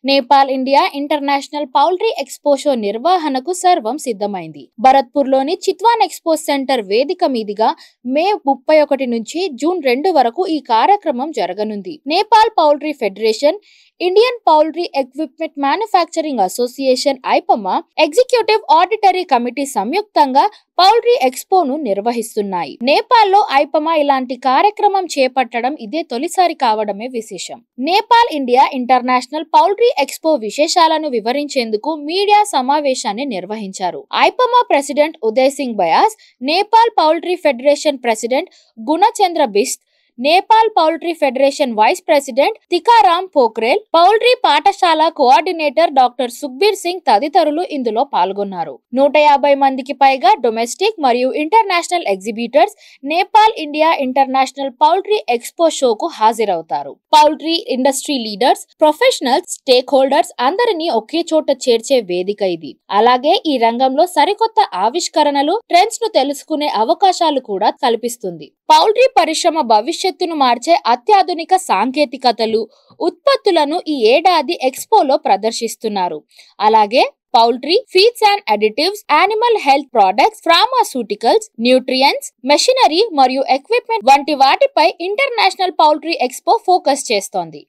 Nepal India international poultry expo show నిర్వహణకు సర్వం సిద్ధమైంది. భరత్పూర్ లోని చిత్వాన్ ఎక్స్పో సెంటర్ వేదిక మీదుగా మే 31 నుంచి జూన్ 2 వరకు ఈ కార్యక్రమం జరగనుంది. Nepal poultry federation, Indian poultry equipment manufacturing association IPEMA, executive auditory committee సంయుక్తంగా పౌల్ట్రీ ఎక్స్పోను నిర్వహిస్తున్నాయి. నేపాల్లో ఐపమా ఇలాంటి కార్యక్రమం చేపట్టడం ఇదే తొలిసారి కావడమే విశేషం. Nepal India international poultry expo విశేషాలను వివరించేందుకు మీడియా సమావేశాన్ని నిర్వహించారు. ఐపమా president Uday Singh Bayas, Nepal poultry federation president Gunachandra Bist, Nepal poultry federation vice president Tikaram Pokhrel, poultry Pathshala coordinator doctor Sukhbir Singh తదితరులు ఇందులో పాల్గొన్నారు. 150 మందికి పైగా డొమెస్టిక్ మరియు international exhibitors Nepal India international poultry expo షోకు హాజరవుతారు. Poultry industry leaders, professionals, stakeholders అందరినీ ఒకే చోట చేర్చే వేదిక ఇది. అలాగే ఈ రంగంలో సరికొత్త ఆవిష్కరణలు, ట్రెండ్స్ ను తెలుసుకునే అవకాశాలు కూడా కల్పిస్తుంది. పౌల్ట్రీ పరిశ్రమ భవిష్యత్తును మార్చే అత్యాధునిక సాంకేతికతలు, ఉత్పత్తులను ఈ ఏడాది ఎక్స్పోలో ప్రదర్శిస్తున్నారు. అలాగే poultry feeds and additives, animal health products, pharmaceuticals, nutrients, machinery మరియు ఎక్విప్మెంట్ వంటి వాటిపై ఇంటర్నేషనల్ పౌల్ట్రీ ఎక్స్పో ఫోకస్ చేస్తోంది.